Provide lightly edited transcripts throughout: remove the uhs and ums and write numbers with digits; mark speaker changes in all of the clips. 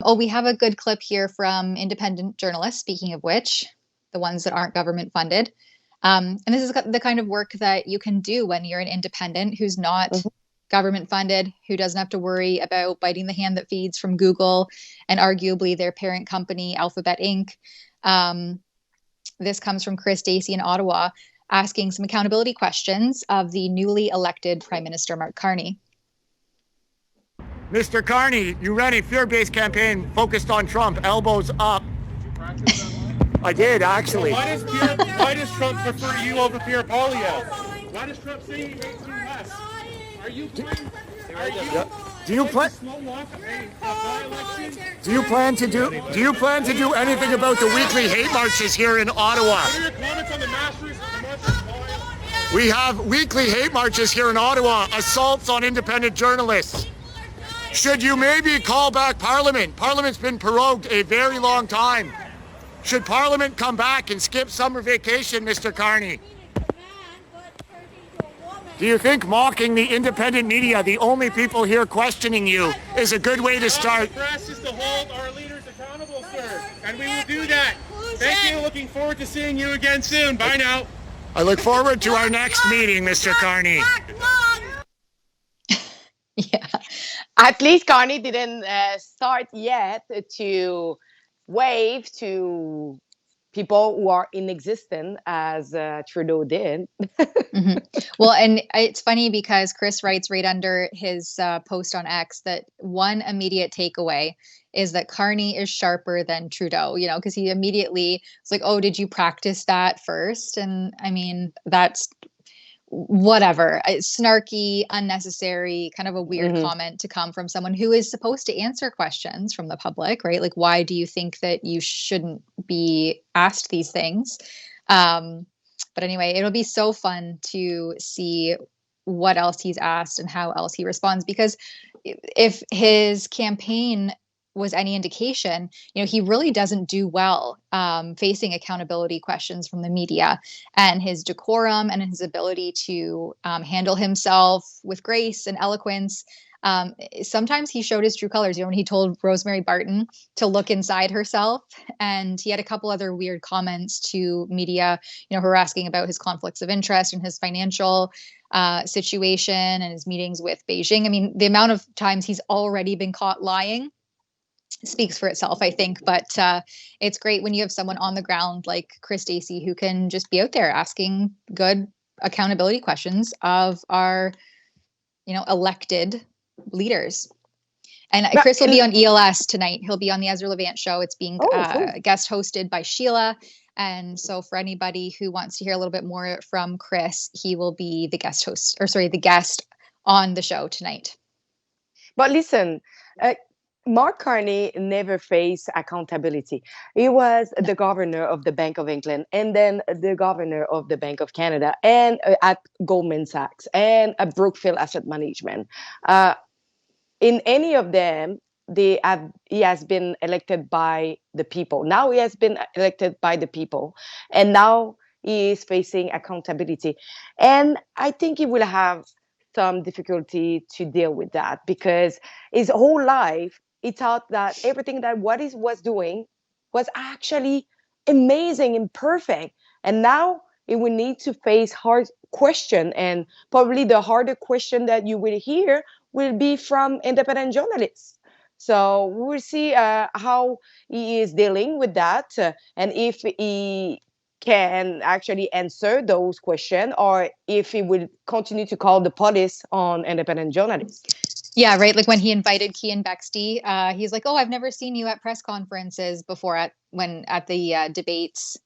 Speaker 1: Oh, we have a good clip here from independent journalists, speaking of which, the ones that aren't government funded. And this is the kind of work that you can do when you're an independent who's not government funded, who doesn't have to worry about biting the hand that feeds from Google and arguably their parent company, Alphabet Inc. This comes from Chris Dacey in Ottawa, asking some accountability questions of the newly elected Prime Minister, Mark Carney.
Speaker 2: Mr. Carney, you ran a fear-based campaign focused on Trump, elbows up.
Speaker 3: Did you practice that line?
Speaker 2: I did, actually.
Speaker 3: Why does Trump prefer you over Pierre Poilievre? Why does Trump say he hates you less? Are you playing?
Speaker 2: Do you plan? Do you plan to do anything about the weekly hate marches here in Ottawa?
Speaker 3: What are your comments on the Masters?
Speaker 2: We have weekly hate marches here in Ottawa, assaults on independent journalists. Should you maybe call back Parliament? Parliament's been prorogued a very long time. Should Parliament come back and skip summer vacation, Mr. Carney? Do you think mocking the independent media, the only people here questioning you, is a good way to start?
Speaker 3: The press is to hold our leaders accountable, sir, and we will do that. Thank you. Looking forward to seeing you again soon. Bye now.
Speaker 2: I look forward to our next meeting, Mr. Carney.
Speaker 1: Yeah.
Speaker 4: At least Carney didn't start yet to wave to people who are inexistent as Trudeau did.
Speaker 1: Well, and it's funny because Chris writes right under his post on X that one immediate takeaway is that Carney is sharper than Trudeau, you know, because he immediately was like, oh, did you practice that first? And I mean, that's whatever. It's snarky, unnecessary, kind of a weird comment to come from someone who is supposed to answer questions from the public, right? Like, why do you think that you shouldn't be asked these things? But anyway, it'll be so fun to see what else he's asked and how else he responds, because if his campaign was any indication, you know, he really doesn't do well facing accountability questions from the media, and his decorum and his ability to handle himself with grace and eloquence. Sometimes he showed his true colors, you know, when he told Rosemary Barton to look inside herself, and he had a couple other weird comments to media, you know, her asking about his conflicts of interest and his financial situation and his meetings with Beijing. I mean, the amount of times he's already been caught lying speaks for itself, I think. But it's great when you have someone on the ground like Chris Dacey who can just be out there asking good accountability questions of our, you know, elected leaders. And Chris will be on ELS tonight. He'll be on the Ezra Levant show. It's being guest hosted by Sheila. And so for anybody who wants to hear a little bit more from Chris, he will be the guest host, or sorry, the guest on the show tonight.
Speaker 4: But listen, Mark Carney never faced accountability. He was the governor of the Bank of England, and then the governor of the Bank of Canada, and at Goldman Sachs, and at Brookfield Asset Management. In any of them, he has been elected by the people. Now he has been elected by the people, and now he is facing accountability. And I think he will have some difficulty to deal with that, because his whole life, he thought that everything that what he was doing was actually amazing and perfect. And now he will need to face hard question. And probably the harder question that you will hear will be from independent journalists. So we'll see how he is dealing with that, and if he can actually answer those questions, or if he will continue to call the police on independent journalists.
Speaker 1: Yeah, right. Like when he invited Cian Bexley, he's like, "Oh, I've never seen you at press conferences before." At the debates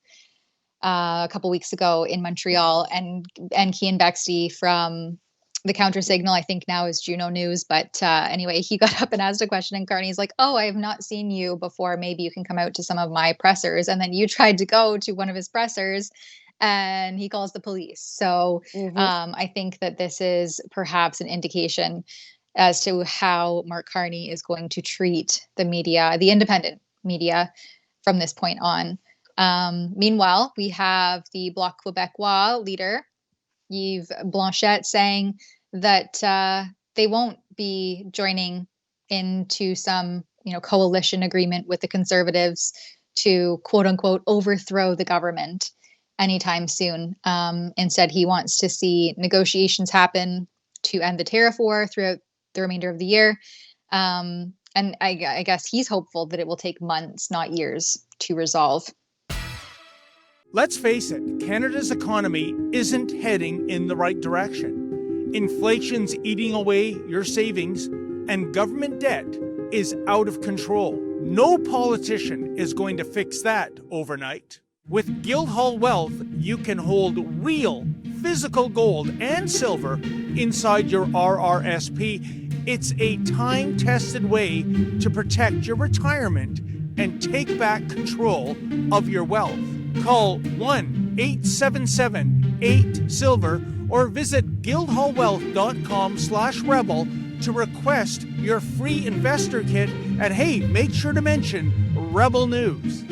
Speaker 1: a couple weeks ago in Montreal, and Cian Bexley from the Counter Signal, I think now is Juno News. But anyway, he got up and asked a question, and Carney's like, "Oh, I have not seen you before. Maybe you can come out to some of my pressers." And then you tried to go to one of his pressers, and he calls the police. So I think that this is perhaps an indication as to how Mark Carney is going to treat the media, the independent media, from this point on. Meanwhile, we have the Bloc Québécois leader, Yves Blanchette, saying that they won't be joining into some coalition agreement with the Conservatives to quote unquote overthrow the government anytime soon. Instead, he wants to see negotiations happen to end the tariff war throughout the remainder of the year. And I guess he's hopeful that it will take months, not years, to resolve.
Speaker 5: Let's face it, Canada's economy isn't heading in the right direction. Inflation's eating away your savings, and government debt is out of control. No politician is going to fix that overnight. With Guildhall Wealth, you can hold real physical gold and silver inside your RRSP. It's a time-tested way to protect your retirement and take back control of your wealth. Call 1-877-8-SILVER or visit guildhallwealth.com/rebel to request your free investor kit. And hey, make sure to mention Rebel News.